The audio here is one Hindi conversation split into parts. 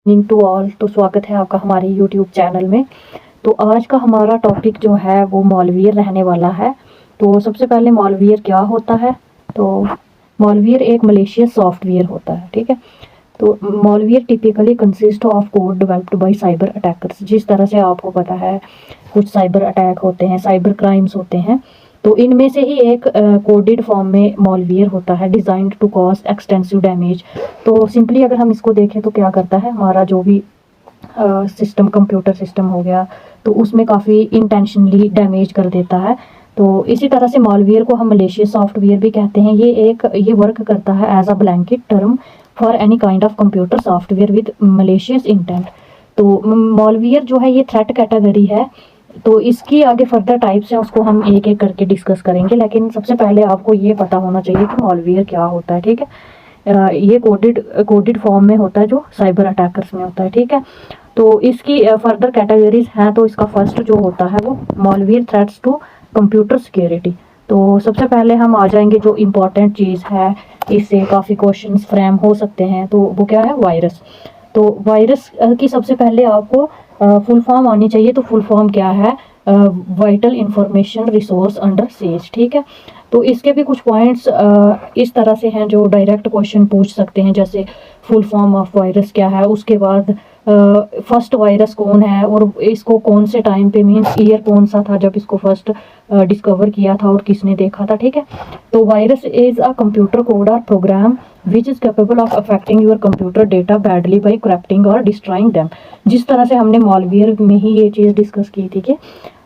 Evening to all. तो स्वागत है आपका हमारे यूट्यूब चैनल में। तो आज का हमारा टॉपिक जो है वो मॉलवेयर रहने वाला है। तो सबसे पहले मॉलवेयर क्या होता है। तो मॉलवेयर एक मलेशियस सॉफ्टवेयर होता है, ठीक है। तो malware typically consist of code developed by cyber attackers. जिस तरह से आपको पता है कुछ साइबर अटैक होते हैं, साइबर क्राइम्स होते हैं, तो इनमें से ही एक कोडेड फॉर्म में मॉलवेयर होता है designed to cause extensive damage. तो सिंपली अगर हम इसको देखें तो क्या करता है, हमारा जो भी सिस्टम, कंप्यूटर सिस्टम हो गया, तो उसमें काफ़ी इंटेंशनली डैमेज कर देता है। तो इसी तरह से मॉलवेयर को हम मलेशियस सॉफ्टवेयर भी कहते हैं। ये वर्क करता है as a blanket term for any kind of computer software with malicious intent. तो मॉलवेयर जो है ये थ्रेट कैटेगरी है। तो इसकी आगे फर्दर टाइप्स हैं, उसको हम एक एक करके डिस्कस करेंगे, लेकिन सबसे पहले आपको ये पता होना चाहिए कि मॉलवेयर क्या होता है, ठीक है। ये कोडेड फॉर्म में होता है जो साइबर अटैकर्स में होता है, ठीक है। तो इसकी फर्दर कैटेगरीज हैं। तो इसका फर्स्ट जो होता है वो malware threats to computer security. तो सबसे पहले हम आ जाएंगे जो इम्पोर्टेंट चीज़ है, इससे काफ़ी क्वेश्चंस फ्रेम हो सकते हैं। तो वो क्या है, वायरस। तो वायरस की सबसे पहले आपको फुल फॉर्म आनी चाहिए। तो फुल फॉर्म क्या है, vital information resource under says, ठीक है। तो इसके भी कुछ पॉइंट्स इस तरह से हैं जो डायरेक्ट क्वेश्चन पूछ सकते हैं, जैसे फुल फॉर्म ऑफ वायरस क्या है, उसके बाद फर्स्ट वायरस कौन है और इसको कौन से टाइम पे, मीन्स ईयर कौन सा था जब इसको फर्स्ट डिस्कवर किया था और किसने देखा था, ठीक है। तो virus is a computer code और program which is capable of affecting your computer data badly by corrupting और डिस्ट्रॉइंग देम। जिस तरह से हमने मॉलवेयर में ही ये चीज़ डिस्कस की थी कि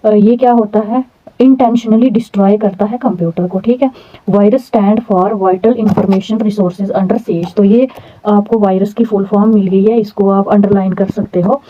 ये क्या होता है, इंटेंशनली डिस्ट्रॉय करता है कंप्यूटर को, ठीक है। Virus stand for vital information resources under says. तो ये आपको वायरस की फुल फॉर्म मिल गई है, इसको आप अंडरलाइन कर सकते हो।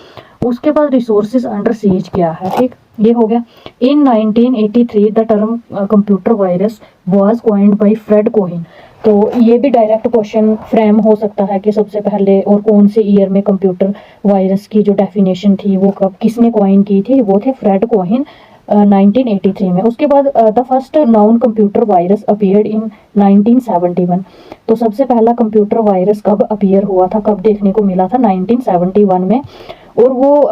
उसके बाद रिसोर्सेज अंडर सेज क्या है, ठीक, ये हो गया। In 1983 the term computer virus was coined by Fred Cohen. तो ये भी डायरेक्ट क्वेश्चन फ्रेम हो सकता है कि सबसे पहले और कौन से ईयर में कंप्यूटर वायरस की जो डेफिनेशन थी वो कब किसने कॉइन की थी, वो थे फ्रेड कोहिन 1983 में। उसके बाद the first noun computer virus appeared in 1971। तो सबसे पहला कंप्यूटर वायरस कब अपीयर हुआ था, कब देखने को मिला था, 1971 में। और वो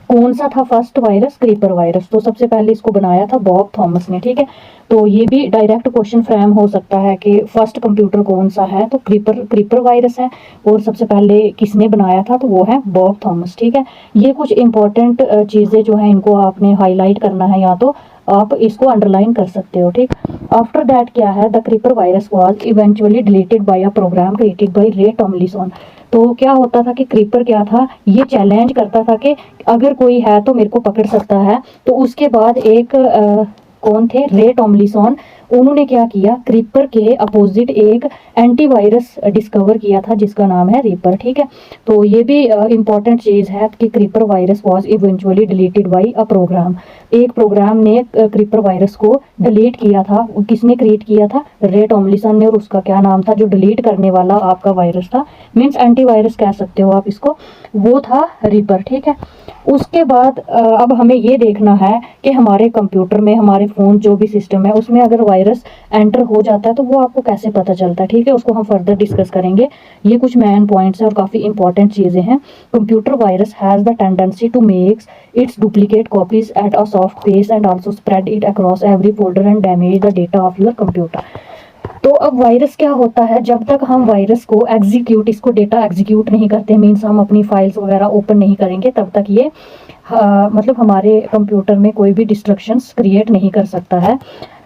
कौन सा था फर्स्ट वायरस, क्रीपर वायरस। तो सबसे पहले इसको बनाया था बॉब थॉमस ने, ठीक है। तो ये भी डायरेक्ट क्वेश्चन फ्रेम हो सकता है कि फर्स्ट कंप्यूटर कौन सा है, तो क्रीपर वायरस है। और सबसे पहले किसने बनाया था, तो वो है बॉब थॉमस, ठीक है। ये कुछ इंपॉर्टेंट चीज़ें जो है इनको आपने हाईलाइट करना है, या तो आप इसको अंडरलाइन कर सकते हो, ठीक। आफ्टर दैट क्या है, the creeper virus was eventually deleted by a program created by Ray Tomlinson. तो क्या होता था कि क्रीपर क्या था, ये चैलेंज करता था कि अगर कोई है तो मेरे को पकड़ सकता है। तो उसके बाद एक कौन थे, रे टॉमलिंसन, उन्होंने क्या किया, क्रीपर के अपोजिट एक एंटीवायरस डिस्कवर किया था जिसका नाम है रीपर, ठीक है। तो ये भी इंपॉर्टेंट चीज़ है कि creeper virus was eventually deleted by a program. एक प्रोग्राम ने क्रीपर वायरस को डिलीट किया था। किसने क्रिएट किया था, रे टॉमलिंसन ने। और उसका क्या नाम था जो डिलीट करने वाला आपका वायरस था, मीन्स एंटीवायरस कह सकते हो आप इसको, वो था रीपर, ठीक है। उसके बाद अब हमें ये देखना है कि हमारे कंप्यूटर में, हमारे फ़ोन जो भी सिस्टम है उसमें अगर वायरस एंटर हो जाता है तो वो आपको कैसे पता चलता है, ठीक है। उसको हम फर्दर डिस्कस करेंगे। ये कुछ मेन पॉइंट्स हैं और काफ़ी इंपॉर्टेंट चीज़ें हैं। Computer virus has the tendency to makes its duplicate copies at a soft pace and also spread it across every folder and damage the data of your computer। तो अब वायरस क्या होता है, जब तक हम वायरस को इसको डेटा एग्जीक्यूट नहीं करते, मीन्स हम अपनी फाइल्स वगैरह ओपन नहीं करेंगे, तब तक ये मतलब हमारे कंप्यूटर में कोई भी डिस्ट्रक्शंस क्रिएट नहीं कर सकता है।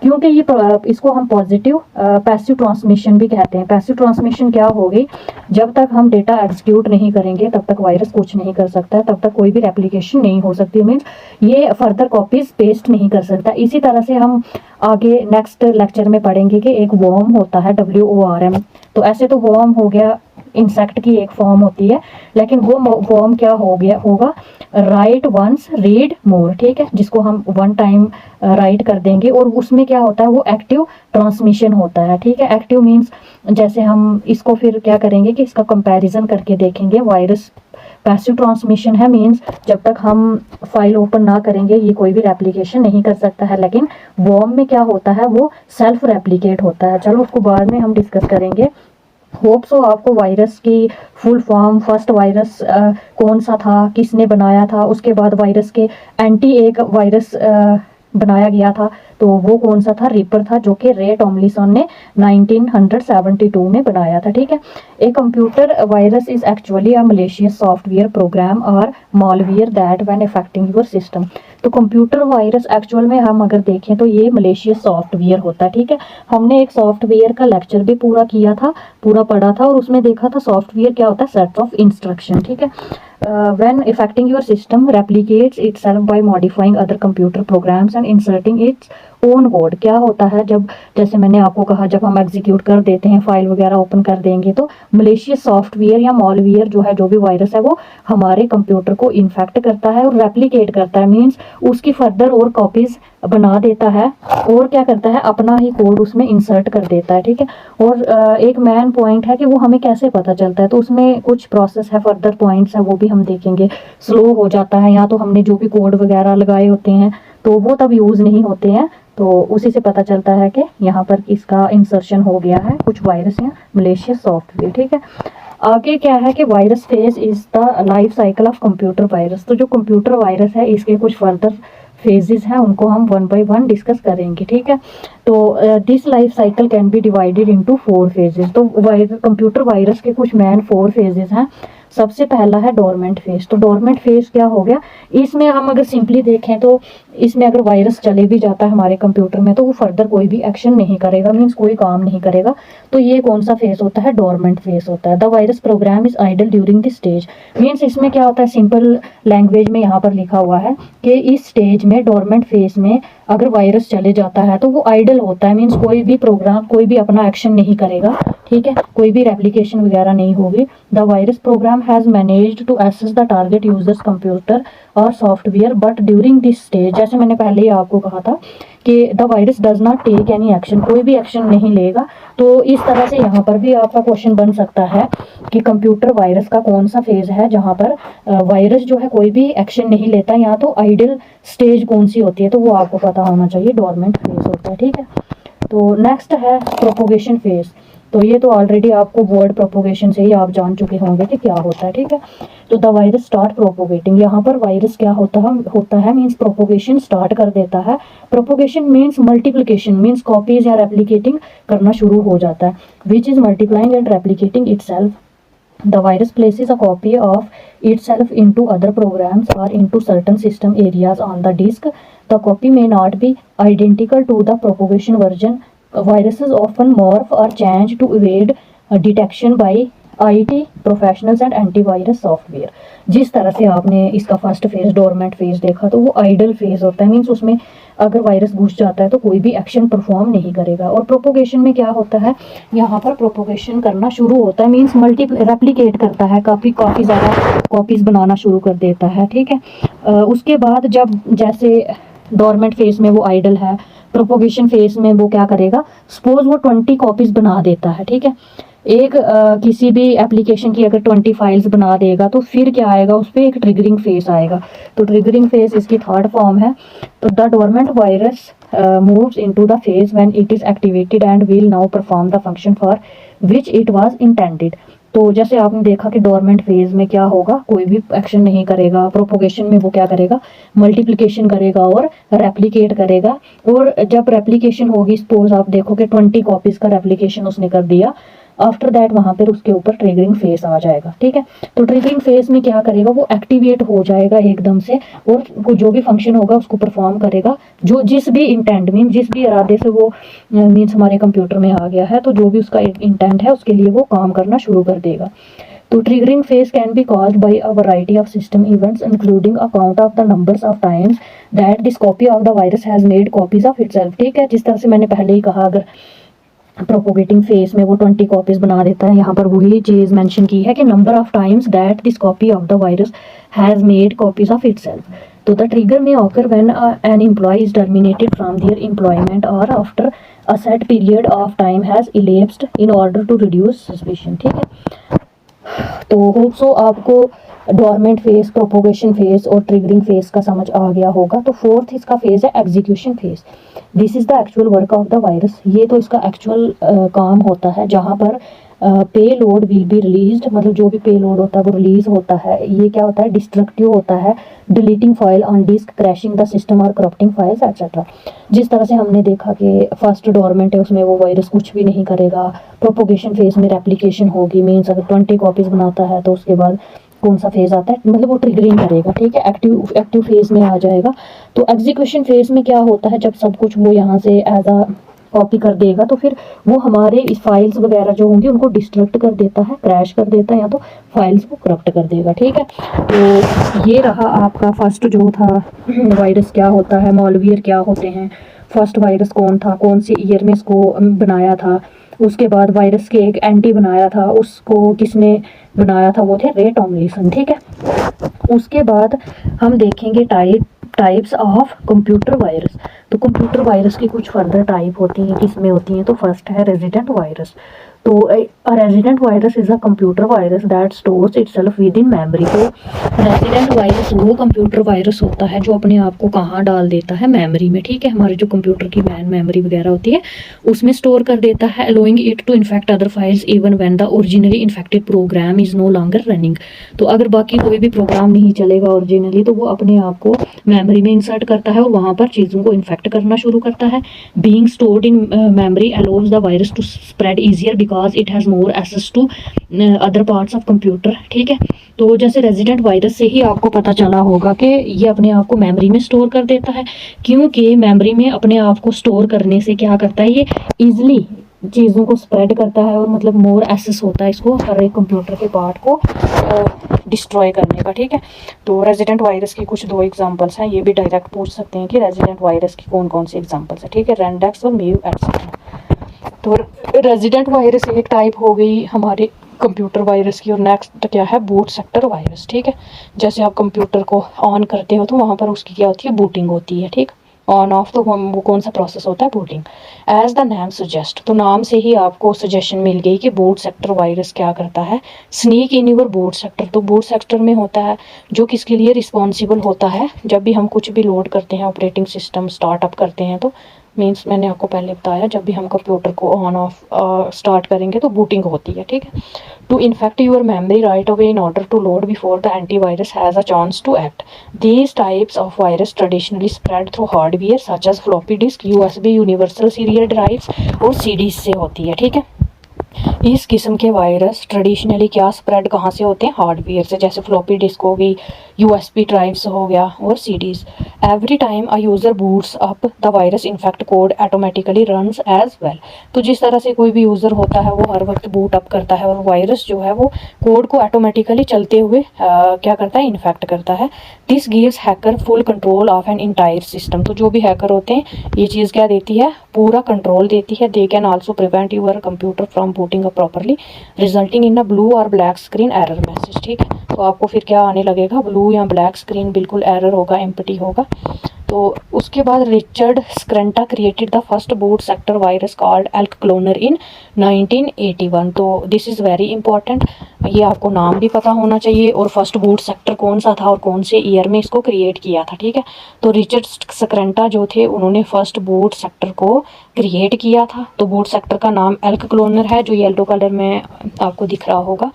क्योंकि ये इसको हम पॉजिटिव पैसिव ट्रांसमिशन भी कहते हैं। पैसिव ट्रांसमिशन क्या होगी, जब तक हम डेटा एग्जीक्यूट नहीं करेंगे तब तक वायरस कुछ नहीं कर सकता, तब तक कोई भी रेप्लिकेशन नहीं हो सकती, मीन्स ये फर्दर कॉपीज पेस्ट नहीं कर सकता। इसी तरह से हम आगे नेक्स्ट लेक्चर में पढ़ेंगे कि एक वॉर्म होता है, WORM। तो ऐसे तो वॉर्म हो गया, इंसेक्ट की एक फॉर्म होती है, लेकिन वो वॉर्म क्या हो गया होगा, राइट वंस रीड मोर, ठीक है, जिसको हम वन टाइम राइट कर देंगे। और उसमें क्या होता है, वो एक्टिव ट्रांसमिशन होता है, ठीक है। एक्टिव मीन्स जैसे हम इसको फिर क्या करेंगे कि इसका कंपैरिजन करके देखेंगे। वायरस पैसिव ट्रांसमिशन है, मीन्स जब तक हम फाइल ओपन ना करेंगे ये कोई भी रेप्लिकेशन नहीं कर सकता है। लेकिन वॉर्म में क्या होता है, वो सेल्फ रेप्लिकेट होता है। चलो उसको बाद में हम डिस्कस करेंगे। होप सो आपको वायरस की फुल फॉर्म, फर्स्ट वायरस कौन सा था, किसने बनाया था, उसके बाद वायरस के एंटी एक वायरस बनाया गया था, तो वो कौन सा था, रिपर था, जो कि रे टॉमलिंसन ने 1972 में बनाया था। ठीक है। A computer virus is actually a malicious software program और malware that when affecting your system. तो कंप्यूटर वायरस एक्चुअल में हम अगर देखें तो ये मलेशियस सॉफ्टवेयर होता है। ठीक है। हमने एक सॉफ्टवेयर का लेक्चर भी पूरा किया था, पूरा पढ़ा था, और उसमें देखा था सॉफ्टवेयर क्या होता है, सेट ऑफ इंस्ट्रक्शन। ठीक है। when affecting your system replicates itself by modifying other computer programs and inserting its own code। क्या होता है, जब जैसे मैंने आपको कहा, जब हम एग्जीक्यूट कर देते हैं, फाइल वगैरह ओपन कर देंगे, तो मलेशियस सॉफ्टवेयर या मॉलवेयर जो है, जो भी वायरस है, वो हमारे कंप्यूटर को इन्फेक्ट करता है और रेप्लिकेट करता है, मीन्स उसकी फर्दर और कॉपीज बना देता है, और क्या करता है, अपना ही कोड उसमें इंसर्ट कर देता है। ठीक है। और एक मेन पॉइंट है कि वो हमें कैसे पता चलता है, तो उसमें कुछ प्रोसेस है, फर्दर पॉइंट्स है, वो भी हम देखेंगे। स्लो हो जाता है, या तो हमने जो भी कोड वगैरह लगाए होते हैं तो वो तब यूज़ नहीं होते हैं, तो उसी से पता चलता है कि यहाँ पर इसका इंसर्शन हो गया है कुछ वायरस या मलेशियस सॉफ्टवेयर। ठीक है। आगे क्या है कि virus phase is the life cycle of computer virus. तो जो कंप्यूटर वायरस है, इसके कुछ फर्दर फेजेस हैं, उनको हम वन बाय वन डिस्कस करेंगे। ठीक है। तो this life cycle can be divided into 4 phases. तो कंप्यूटर वायरस के कुछ मेन 4 फेजेस हैं। सबसे पहला है डोरमेंट फेज। तो डोरमेंट फेज क्या हो गया, इसमें हम अगर सिंपली देखें तो इसमें अगर वायरस चले भी जाता है हमारे कंप्यूटर में, तो वो फर्दर कोई भी एक्शन नहीं करेगा, मीन्स कोई काम नहीं करेगा। तो ये कौन सा फेज होता है, डोरमेंट फेज होता है। The virus program is idle during this stage. Means इसमें क्या होता है, सिंपल लैंग्वेज में यहाँ पर लिखा हुआ है कि इस स्टेज में, डोरमेंट फेज में, अगर वायरस चले जाता है तो वो आइडल होता है, मीन्स कोई भी प्रोग्राम, कोई भी अपना एक्शन नहीं करेगा। ठीक है। कोई भी रेप्लिकेशन वगैरह नहीं होगी। The virus program has managed to access the target user's computer और software, but during this stage, जैसे मैंने पहले ही आपको कहा था कि the virus does not take any action, कोई भी एक्शन नहीं लेगा। तो इस तरह से यहाँ पर भी आपका क्वेश्चन बन सकता है कि कंप्यूटर वायरस का कौन सा फेज है जहाँ पर वायरस जो है कोई भी एक्शन नहीं लेता, या तो आइडल स्टेज कौन सी होती है, तो वो आपको पता होना चाहिए, डोरमेंट फेज होता है। ठीक है। तो नेक्स्ट है प्रोपोगेशन फेज। तो ये तो ऑलरेडी आपको वर्ड प्रोपोगेशन से ही आप जान चुके होंगे कि क्या होता है। ठीक है। तो द वायरस स्टार्ट प्रोपोगेटिंग, यहाँ पर वायरस क्या होता है मीन्स प्रोपोगेशन स्टार्ट कर देता है। Propagation means multiplication, means copies या रेप्लिकेटिंग करना शुरू हो जाता है, which is multiplying and replicating itself. The virus places a copy of itself into other programs or into certain system areas on the disk. The copy may not be identical to the propagation version. Viruses often morph or change to evade detection by IT professionals and antivirus software. जिस तरह से आपने इसका फर्स्ट फेज डोरमेंट फेज देखा, तो वो आइडल फेज होता है, मीन्स उसमें अगर वायरस घुस जाता है तो कोई भी एक्शन परफॉर्म नहीं करेगा। और प्रोपोगेशन में क्या होता है, यहाँ पर प्रोपोगेशन करना शुरू होता है, मीन्स रेप्लिकेट करता है, काफ़ी ज़्यादा कॉपीज बनाना शुरू कर देता है। ठीक है। उसके बाद जब जैसे डोरमेंट फेज में वो आइडल है, प्रोपोगेशन फेज में वो क्या करेगा, सपोज वो 20 कॉपीज बना देता है। ठीक है। एक किसी भी एप्लीकेशन की अगर 20 फाइल्स बना देगा, तो फिर क्या आएगा, उस पर एक ट्रिगरिंग फेज आएगा। तो ट्रिगरिंग फेज इसकी थर्ड फॉर्म है। तो the dormant virus moves into the phase when it is activated and will now perform the function for which it was intended। तो जैसे आपने देखा कि डोरमेंट फेज में क्या होगा, कोई भी एक्शन नहीं करेगा। प्रोपोगेशन में वो क्या करेगा, मल्टीप्लिकेशन करेगा और रेप्लिकेट करेगा। और जब रेप्लिकेशन होगी, सपोज आप देखो कि 20 कॉपीज का रेप्लिकेशन उसने कर दिया, आफ्टर दैट वहाँ पर उसके ऊपर ट्रिगरिंग फेज आ जाएगा। ठीक है। तो ट्रिगरिंग फेज में क्या करेगा, वो एक्टिवेट हो जाएगा एकदम से, और वो जो भी फंक्शन होगा उसको परफॉर्म करेगा, जो जिस भी इंटेंट मीन, जिस भी इरादे से वो मीन्स हमारे कंप्यूटर में आ गया है, तो जो भी उसका इंटेंट है उसके लिए वो काम करना शुरू कर देगा। तो triggering phase can be caused by a variety of system events including a count of the numbers of times that this copy of the virus has made copies of itself। ठीक है। जिस तरह से मैंने पहले ही कहा, अगर प्रोपोगेटिंग फेज में वो 20 कॉपीज बना देता है, यहाँ पर वही चीज़ मेंशन की है कि number of times that this copy of the virus has made copies of itself. तो द ट्रिगर में occur when an employee is terminated from their employment और after a set period of time has elapsed in order to reduce suspicion. ठीक है। तो होप सो आपको डोरमेंट फेज, प्रोपोगेशन फेज और ट्रिगरिंग फेज का समझ आ गया होगा। तो फोर्थ इसका फेज है execution phase. This is the actual work of the virus. ये तो इसका एक्चुअल काम होता है, जहाँ पर पे लोड विल बी रिलीज्ड, मतलब जो भी पे लोड होता है वो रिलीज होता है। ये क्या होता है, डिस्ट्रक्टिव होता है, deleting file on disk, crashing the system और करप्टिंग फाइल्स एक्सेट्रा। जिस तरह से हमने देखा कि फर्स्ट डोरमेंट है उसमें वो वायरस कुछ भी नहीं करेगा, प्रोपोगेशन फेज में रेप्लिकेशन होगी, मीन्स अगर 20 कॉपीज बनाता है तो उसके बाद कौन सा फेज आता है, मतलब वो ट्रिगरिंग करेगा, ठीक है, एक्टिव फेज में आ जाएगा। तो एग्जीक्यूशन फेज में क्या होता है, जब सब कुछ वो यहाँ से एज अ कॉपी कर देगा तो फिर वो हमारे इस फाइल्स वगैरह जो होंगी उनको डिस्ट्रक्ट कर देता है, क्रैश कर देता है, या तो फाइल्स को करप्ट कर देगा, ठीक है। तो ये रहा आपका फर्स्ट जो था वायरस क्या होता है, मॉलवियर क्या होते हैं, फर्स्ट वायरस कौन था, कौन से ईयर में इसको बनाया था, उसके बाद वायरस के एक एंटी बनाया था, उसको किसने बनाया था, वो थे रे टॉमलिंसन, ठीक है। उसके बाद हम देखेंगे टाइप्स ऑफ कंप्यूटर वायरस। तो कंप्यूटर वायरस की कुछ फर्दर टाइप होती हैं, किसमें होती हैं, तो फर्स्ट है रेजिडेंट वायरस। तो resident virus is a computer virus that stores itself with in memory. तो रेजिडेंट वायरस वो कंप्यूटर वायरस होता है जो अपने आप को कहाँ डाल देता है, मेमोरी में, ठीक है, हमारे जो कंप्यूटर की मैन मेमोरी वगैरह होती है उसमें स्टोर कर देता है, allowing it to infect other files even when the originally infected program is no longer running. तो अगर बाकी कोई भी प्रोग्राम नहीं चलेगा ओरिजिनली तो वो अपने आप को मेमोरी में इंसर्ट करता है और वहाँ पर चीज़ों को इन्फेक्ट करना शुरू करता है। Being stored in memory allows the virus to spread easier because it has more access to other parts of computer, ठीक है। तो जैसे रेजिडेंट वायरस से ही आपको पता चला होगा कि ये अपने आप को मेमोरी में स्टोर कर देता है, क्योंकि मेमोरी में अपने आप को स्टोर करने से क्या करता है, ये ईजिली चीज़ों को स्प्रेड करता है और मतलब मोर एक्सेस होता है इसको हर एक कंप्यूटर के पार्ट को डिस्ट्रॉय करने का, ठीक है। तो रेजिडेंट वायरस की कुछ दो एग्जांपल्स हैं, ये भी डायरेक्ट पूछ सकते हैं कि रेजिडेंट वायरस की कौन कौन सी एग्जांपल्स है, ठीक है, रेंडेक्स और म्यू एटसेट्रा। तो रेजिडेंट वायरस एक टाइप हो गई हमारे कंप्यूटर वायरस की, और नेक्स्ट क्या है, बूट सेक्टर वायरस, ठीक है। जैसे आप कंप्यूटर को ऑन करते हो तो वहाँ पर उसकी क्या होती है, बूटिंग होती है, ठीक। ऑन ऑफ तो वो कौन सा प्रोसेस होता है, booting. As the name suggest, तो नाम से ही आपको सजेशन मिल गई कि बूट सेक्टर वायरस क्या करता है, sneak in your boot sector. तो बूट सेक्टर में होता है जो किसके लिए रिस्पॉन्सिबल होता है, जब भी हम कुछ भी लोड करते हैं, ऑपरेटिंग सिस्टम स्टार्टअप करते हैं, तो मीन्स मैंने आपको पहले बताया जब भी हम कंप्यूटर को ऑन ऑफ स्टार्ट करेंगे तो बूटिंग होती है, ठीक है। To infect your memory right away in order to load before the antivirus has a chance to act. These types of virus traditionally spread through hardware such as floppy disk, USB, universal serial drives और CDs से होती है, ठीक है। इस किस्म के वायरस ट्रेडिशनली क्या स्प्रेड कहाँ से होते हैं, हार्डवेयर से, जैसे फ्लॉपी डिस्क हो गई, USB ड्राइव्स हो गया और CDs। Every time a user boots up the virus infect code automatically runs as well. तो जिस तरह से कोई भी यूज़र होता है वो हर वक्त बूट अप करता है और वायरस जो है वो कोड को ऑटोमेटिकली चलते हुए क्या करता है, इन्फेक्ट करता है। This gives hacker full control of an entire system. तो जो भी हैकर होते हैं ये चीज़ क्या देती है, पूरा कंट्रोल देती है। They can also prevent your computer from booting up properly resulting in a blue or black screen error message, ठीक है। तो आपको फिर क्या आने लगेगा, ब्लू या ब्लैक स्क्रीन, बिल्कुल एरर होगा, एम्प्टी होगा। तो उसके बाद Richard Skrenta created the first boot sector virus called Elk Cloner in 1981। तो दिस इज़ वेरी इंपॉर्टेंट, ये आपको नाम भी पता होना चाहिए और फर्स्ट बूट सेक्टर कौन सा था और कौन से ईयर में इसको क्रिएट किया था, ठीक है। तो रिचर्ड स्क्रंटा जो थे उन्होंने फर्स्ट बूट सेक्टर को क्रिएट किया था। तो बूट सेक्टर का नाम एल्क क्लोनर है जो येलो कलर में आपको दिख रहा होगा।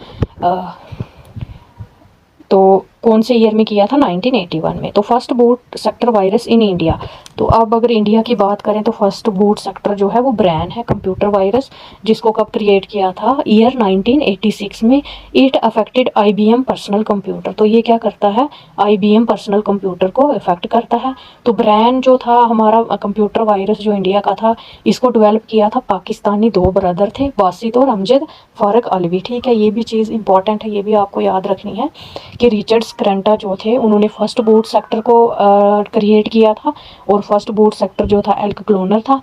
तो कौन से ईयर में किया था, 1981 में। तो first boot sector virus in India, तो अब अगर इंडिया की बात करें तो फर्स्ट बूट सेक्टर जो है वो ब्रैन है कंप्यूटर वायरस, जिसको कब क्रिएट किया था, ईयर 1986 में। It affected IBM personal computer. तो ये क्या करता है, IBM पर्सनल कंप्यूटर को इफेक्ट करता है। तो ब्रैन जो था हमारा कंप्यूटर वायरस जो इंडिया का था, इसको डेवलप किया था पाकिस्तानी दो ब्रदर थे, बासित और अमजद फारूक अलवी, ठीक है। ये भी चीज़ इंपॉर्टेंट है, ये भी आपको याद रखनी है कि रिचर्ड स्क्रंटा जो थे उन्होंने फर्स्ट बूट सेक्टर को क्रिएट किया था और फर्स्ट बूट सेक्टर जो था एल्क क्लोनर था,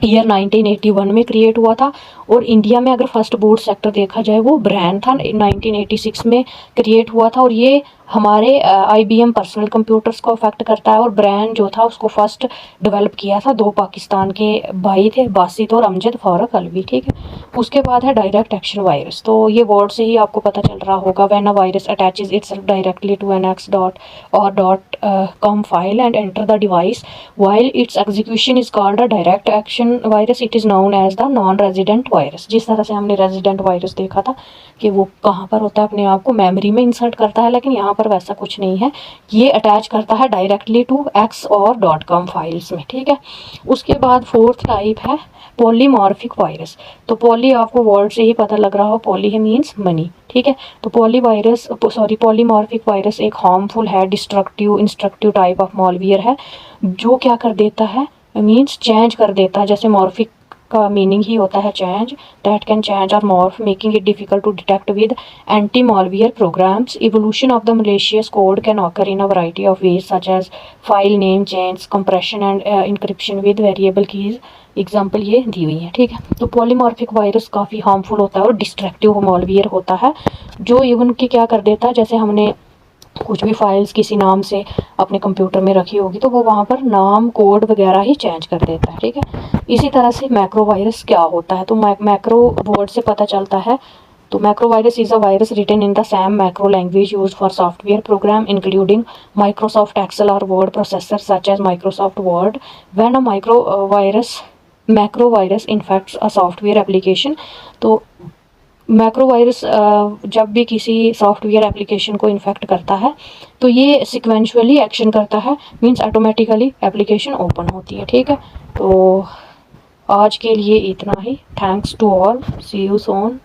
ईयर 1981 में क्रिएट हुआ था। और इंडिया में अगर फर्स्ट बूट सेक्टर देखा जाए वो ब्रैन था, 1986 में क्रिएट हुआ था और ये हमारे IBM पर्सनल कंप्यूटर्स को अफेक्ट करता है। और ब्रेन जो था उसको फर्स्ट डेवलप किया था 2 पाकिस्तान के भाई थे, बासित और अमजद फारूक अलवी, ठीक है। उसके बाद है डायरेक्ट एक्शन वायरस। तो ये वर्ड से ही आपको पता चल रहा होगा, when a virus attaches itself directly to an exe dot और dot com file and enter the device while its execution is called a direct action virus, it is known as the non resident virus. जिस तरह से हमने रेजिडेंट वायरस देखा था कि वो कहाँ पर होता है, अपने आप को मेमोरी में इंसर्ट करता है, लेकिन यहाँ पर वैसा कुछ नहीं है, ये अटैच करता है डायरेक्टली टू एक्स और डॉट कॉम फाइल्स में, ठीक है। उसके बाद 4th टाइप है पॉलीमॉर्फिक वायरस। तो पॉली आपको वर्ड से ही पता लग रहा हो, पॉली मीन्स मनी, ठीक है। तो पॉलीमॉर्फिक वायरस एक हार्मफुल है, डिस्ट्रक्टिव इंस्ट्रक्टिव टाइप ऑफ मॉलवियर है, जो क्या कर देता है, मीन्स चेंज कर देता है। जैसे मॉर्फिक का मीनिंग ही होता है चेंज, दैट कैन चेंज और morph making it difficult to detect with anti malware programs. Evolution of the malicious code can occur in a variety of ways such as file name change, compression and encryption with variable keys. Example ये दी हुई है, ठीक है। तो पॉलीमॉर्फिक वायरस काफ़ी हार्मफुल होता है और डिस्ट्रक्टिव मॉलवियर होता है, जो इवन की क्या कर देता है, जैसे हमने कुछ भी फाइल्स किसी नाम से अपने कंप्यूटर में रखी होगी तो वो वहाँ पर नाम कोड वगैरह ही चेंज कर देता है, ठीक है। इसी तरह से मैक्रो वायरस क्या होता है, तो मैक्रो वर्ड से पता चलता है। तो macro virus is a virus written in the same macro language used for software program including Microsoft Excel और word processor such as Microsoft Word. When a macro virus infects a software application, तो मैक्रो वायरस जब भी किसी सॉफ्टवेयर एप्लीकेशन को इन्फेक्ट करता है तो ये सिक्वेंशुअली एक्शन करता है, मींस ऑटोमेटिकली एप्लीकेशन ओपन होती है, ठीक है। तो आज के लिए इतना ही। Thanks to all, see you soon.